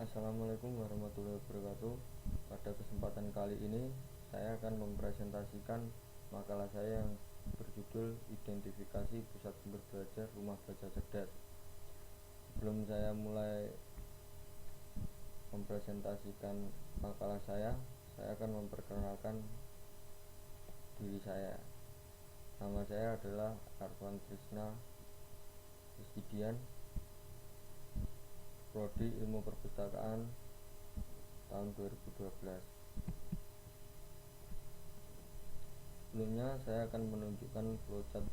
Assalamualaikum warahmatullahi wabarakatuh. Pada kesempatan kali ini saya akan mempresentasikan makalah saya yang berjudul Identifikasi Pusat Sumber Belajar Rumah Baca Cerdas. Sebelum saya mulai mempresentasikan makalah saya akan memperkenalkan diri saya. Nama saya adalah Arvan Trisna Rizkidian, Prodi Ilmu Perpustakaan tahun 2012. Sebelumnya saya akan menunjukkan flowchart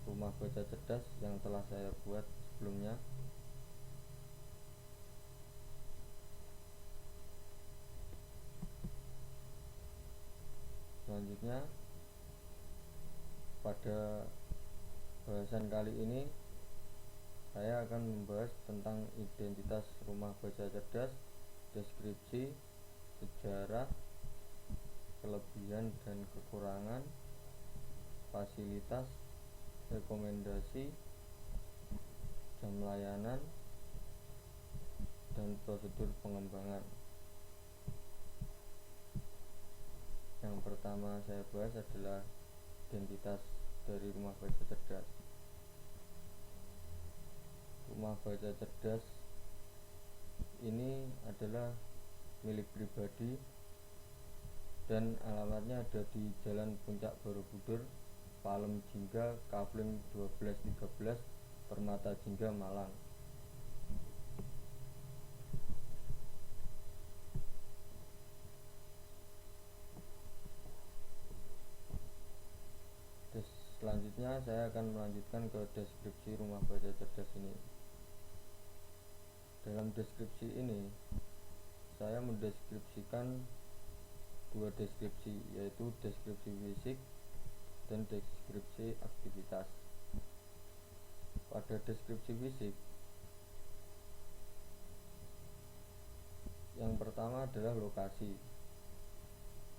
rumah baca cerdas yang telah saya buat sebelumnya. Selanjutnya, pada bahasan kali ini saya akan membahas tentang identitas rumah baca cerdas, deskripsi, sejarah, kelebihan dan kekurangan, fasilitas, rekomendasi, jam layanan, dan prosedur pengembangan. Yang pertama saya bahas adalah identitas dari rumah baca cerdas. Rumah baca cerdas ini adalah milik pribadi dan alamatnya ada di Jalan Puncak Borobudur, Palem Jingga, Kafling 1213, Permata Jingga, Malang. Selanjutnya saya akan melanjutkan ke deskripsi rumah baca cerdas ini. Dalam deskripsi ini saya mendeskripsikan dua deskripsi, yaitu deskripsi fisik dan deskripsi aktivitas. Pada deskripsi fisik, yang pertama adalah lokasi.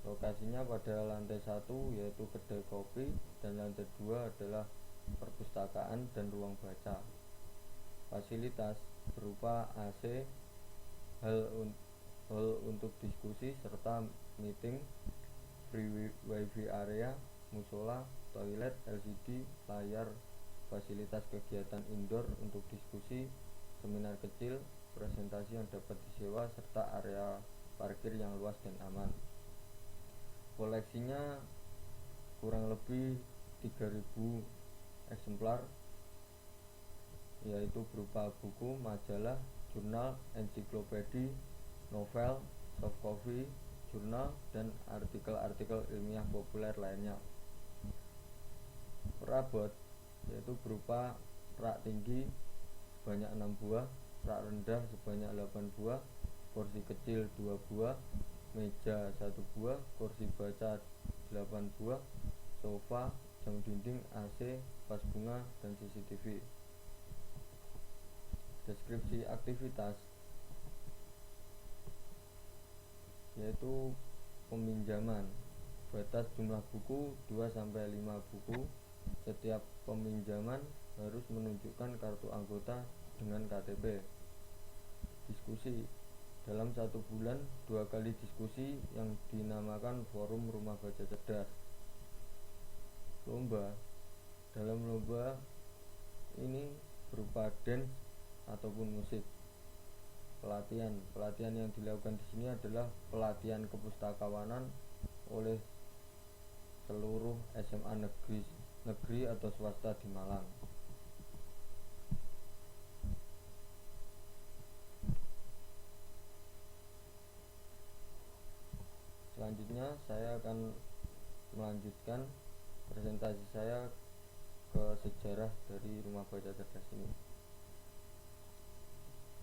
Lokasinya pada lantai 1 yaitu kedai kopi, dan lantai 2 adalah perpustakaan dan ruang baca. Fasilitas berupa AC, hall untuk diskusi serta meeting, free wifi area, musola, toilet, LCD, layar, fasilitas kegiatan indoor untuk diskusi, seminar kecil, presentasi yang dapat disewa, serta area parkir yang luas dan aman. Koleksinya kurang lebih 3000 eksemplar, yaitu berupa buku, majalah, jurnal, ensiklopedi, novel, soft copy, jurnal, dan artikel-artikel ilmiah populer lainnya. Perabot yaitu berupa rak tinggi sebanyak 6 buah, rak rendah sebanyak 8 buah, kursi kecil 2 buah, meja 1 buah, kursi baca 8 buah, sofa, jam dinding, AC, vas bunga, dan CCTV. Deskripsi aktivitas yaitu peminjaman. Batas jumlah buku 2-5 buku. Setiap peminjaman harus menunjukkan kartu anggota dengan KTP. Diskusi. Dalam 1 bulan 2 kali diskusi yang dinamakan forum rumah baca cerdas. Lomba. Dalam lomba ini berupa dance ataupun musik. Pelatihan yang dilakukan di sini adalah pelatihan kepustakawanan oleh seluruh SMA negeri atau swasta di Malang. Selanjutnya saya akan melanjutkan presentasi saya ke sejarah dari rumah baca cerdas ini.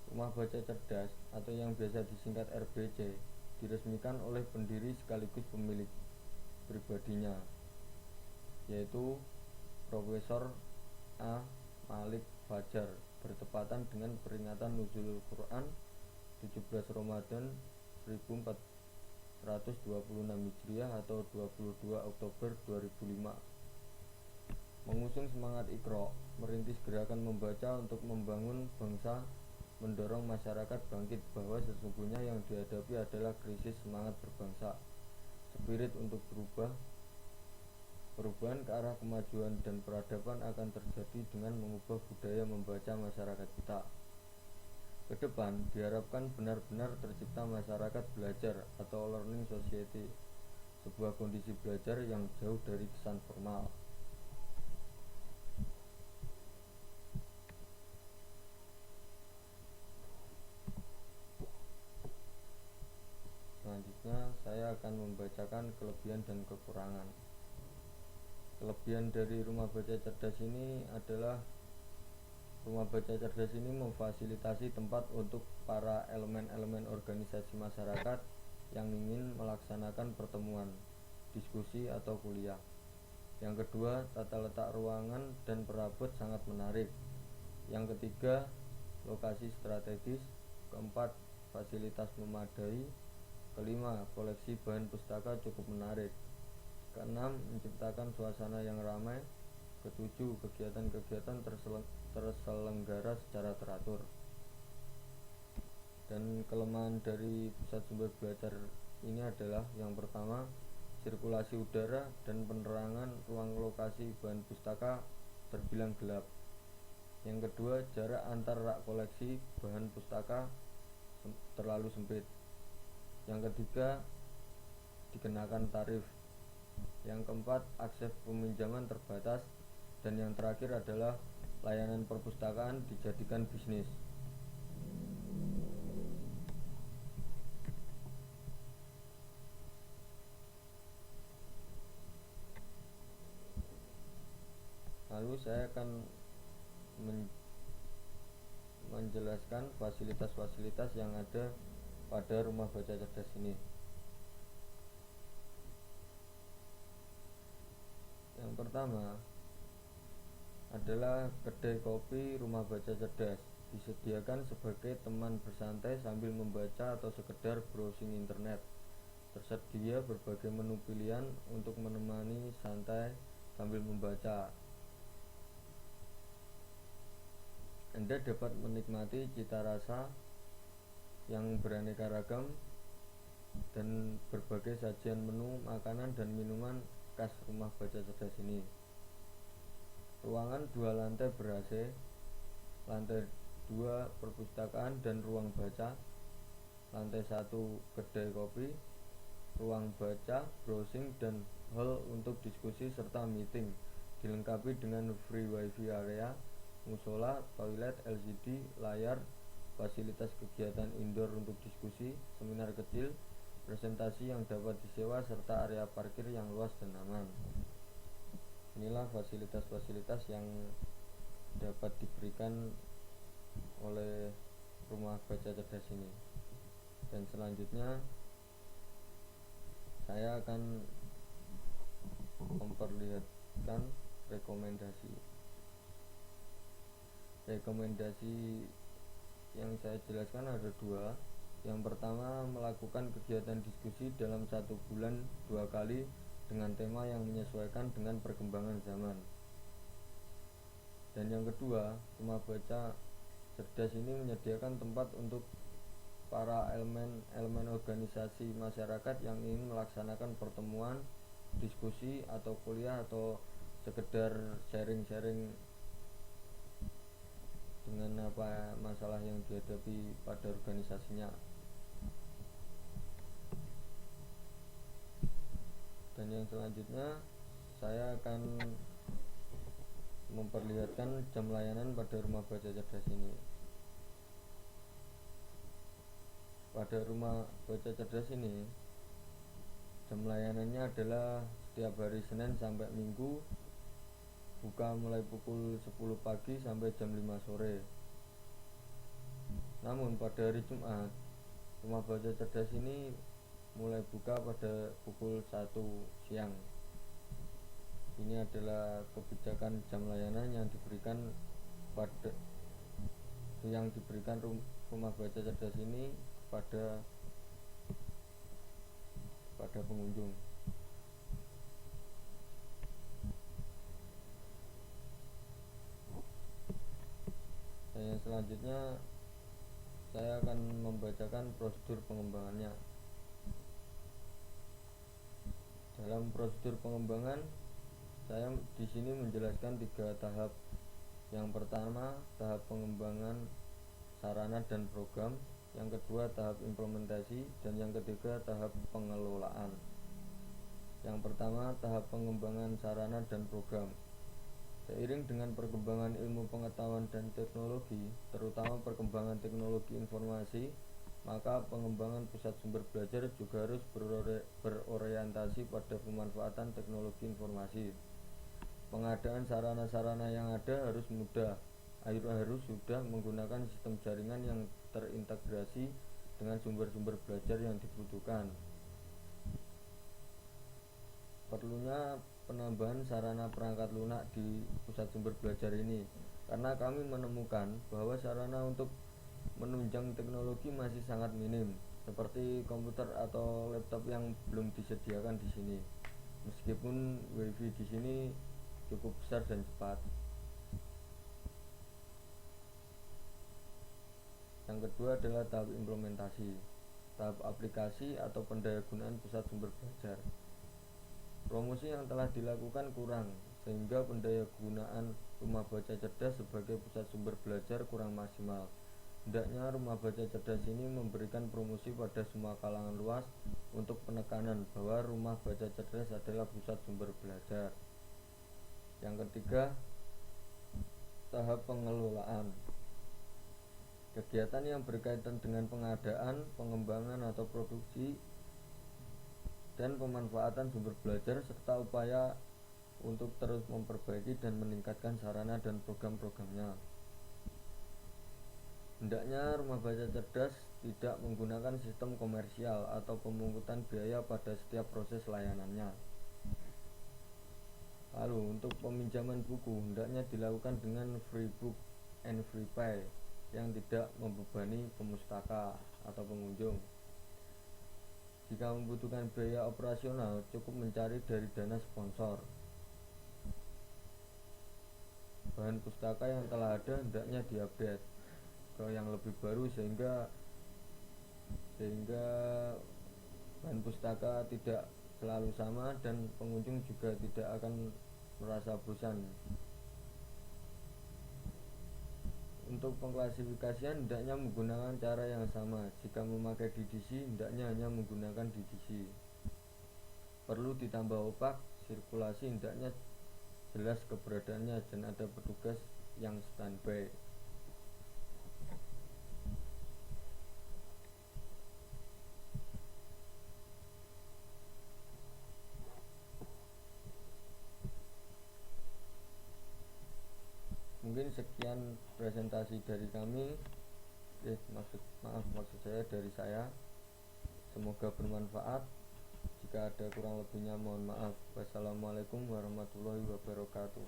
Rumah baca cerdas atau yang biasa disingkat RBC diresmikan oleh pendiri sekaligus pemilik pribadinya, yaitu Profesor A. Malik Fajar, bertepatan dengan peringatan Nuzulul Quran 17 Ramadan 1426 Hijriah atau 22 Oktober 2005. Mengusung semangat Iqra, merintis gerakan membaca untuk membangun bangsa mendorong masyarakat bangkit bahwa sesungguhnya yang dihadapi adalah krisis semangat berbangsa, spirit untuk berubah. Perubahan ke arah kemajuan dan peradaban akan terjadi dengan mengubah budaya membaca masyarakat kita. Ke depan diharapkan benar-benar tercipta masyarakat belajar atau learning society, sebuah kondisi belajar yang jauh dari kesan formal. Selanjutnya saya akan membacakan kelebihan dan kekurangan. Kelebihan dari rumah baca cerdas ini adalah rumah baca cerdas ini memfasilitasi tempat untuk para elemen-elemen organisasi masyarakat yang ingin melaksanakan pertemuan, diskusi atau kuliah. Yang kedua, tata letak ruangan dan perabot sangat menarik. Yang ketiga, lokasi strategis. Keempat, fasilitas memadai. Kelima, koleksi bahan pustaka cukup menarik. Keenam, menciptakan suasana yang ramai. Ketujuh, kegiatan-kegiatan terselenggara secara teratur. Dan kelemahan dari pusat sumber belajar ini adalah yang pertama, sirkulasi udara dan penerangan ruang lokasi bahan pustaka terbilang gelap. Yang kedua, jarak antar rak koleksi bahan pustaka terlalu sempit. Yang ketiga, dikenakan tarif. Yang keempat, akses peminjaman terbatas. Dan yang terakhir adalah layanan perpustakaan dijadikan bisnis. Lalu saya akan menjelaskan fasilitas-fasilitas yang ada pada rumah baca cerdas ini. Yang pertama adalah kedai kopi rumah baca cerdas, disediakan sebagai teman bersantai sambil membaca atau sekedar browsing internet. Tersedia berbagai menu pilihan untuk menemani santai sambil membaca. Anda dapat menikmati cita rasa yang beraneka ragam dan berbagai sajian menu makanan dan minuman khas rumah baca cerdas ini. Ruangan 2 lantai ber-AC, lantai 2 perpustakaan dan ruang baca, lantai 1 kedai kopi, ruang baca, browsing, dan hall untuk diskusi serta meeting, dilengkapi dengan free wifi area, musola, toilet, LCD, layar, fasilitas kegiatan indoor untuk diskusi, seminar kecil, presentasi yang dapat disewa, serta area parkir yang luas dan aman. Inilah fasilitas-fasilitas yang dapat diberikan oleh rumah baca cerdas ini. Dan selanjutnya saya akan memperlihatkan rekomendasi yang saya jelaskan ada dua. Yang pertama, melakukan kegiatan diskusi dalam 1 bulan 2 kali dengan tema yang menyesuaikan dengan perkembangan zaman. Dan yang kedua, rumah baca cerdas ini menyediakan tempat untuk para elemen organisasi masyarakat yang ingin melaksanakan pertemuan, diskusi atau kuliah atau sekedar sharing-sharing dengan apa masalah yang dihadapi pada organisasinya. Dan yang selanjutnya saya akan memperlihatkan jam layanan pada rumah baca cerdas ini. Pada rumah baca cerdas ini jam layanannya adalah setiap hari Senin sampai Minggu, buka mulai pukul 10 pagi sampai jam 5 sore. Namun pada hari Jumat, rumah baca cerdas ini mulai buka pada pukul 1 siang. Ini adalah kebijakan jam layanan yang diberikan rumah baca cerdas ini kepada pengunjung. Dan yang selanjutnya saya akan membacakan prosedur pengembangannya. Dalam prosedur pengembangan, saya di sini menjelaskan 3 tahap. Yang pertama, tahap pengembangan sarana dan program. Yang kedua, tahap implementasi. Dan yang ketiga, tahap pengelolaan. Yang pertama, tahap pengembangan sarana dan program. Seiring dengan perkembangan ilmu pengetahuan dan teknologi, terutama perkembangan teknologi informasi, maka pengembangan pusat sumber belajar juga harus berorientasi pada pemanfaatan teknologi informasi. Pengadaan sarana-sarana yang ada harus mudah, harus sudah menggunakan sistem jaringan yang terintegrasi dengan sumber-sumber belajar yang dibutuhkan. Perlunya penambahan sarana perangkat lunak di pusat sumber belajar ini, karena kami menemukan bahwa sarana untuk menunjang teknologi masih sangat minim, seperti komputer atau laptop yang belum disediakan di sini. Meskipun WiFi di sini cukup besar dan cepat. Yang kedua adalah tahap implementasi, tahap aplikasi atau pendayagunaan pusat sumber belajar. Promosi yang telah dilakukan kurang, sehingga pendayagunaan rumah baca cerdas sebagai pusat sumber belajar kurang maksimal. Hendaknya rumah baca cerdas ini memberikan promosi pada semua kalangan luas untuk penekanan bahwa rumah baca cerdas adalah pusat sumber belajar. Yang ketiga, tahap pengelolaan. Kegiatan yang berkaitan dengan pengadaan, pengembangan atau produksi dan pemanfaatan sumber belajar serta upaya untuk terus memperbaiki dan meningkatkan sarana dan program-programnya. Hendaknya rumah baca cerdas tidak menggunakan sistem komersial atau pemungutan biaya pada setiap proses layanannya. Lalu untuk peminjaman buku hendaknya dilakukan dengan free book and free pay yang tidak membebani pemustaka atau pengunjung. Jika membutuhkan biaya operasional, cukup mencari dari dana sponsor. Bahan pustaka yang telah ada hendaknya diupdate ke yang lebih baru sehingga bahan pustaka tidak selalu sama dan pengunjung juga tidak akan merasa bosan. Untuk pengklasifikasian hendaknya menggunakan cara yang sama. Jika memakai DDC, hendaknya hanya menggunakan DDC. Perlu ditambah opak, sirkulasi hendaknya jelas keberadaannya dan ada petugas yang standby. Mungkin sekian presentasi dari kami. Maksud saya dari saya. Semoga bermanfaat. Jika ada kurang lebihnya mohon maaf. Wassalamualaikum warahmatullahi wabarakatuh.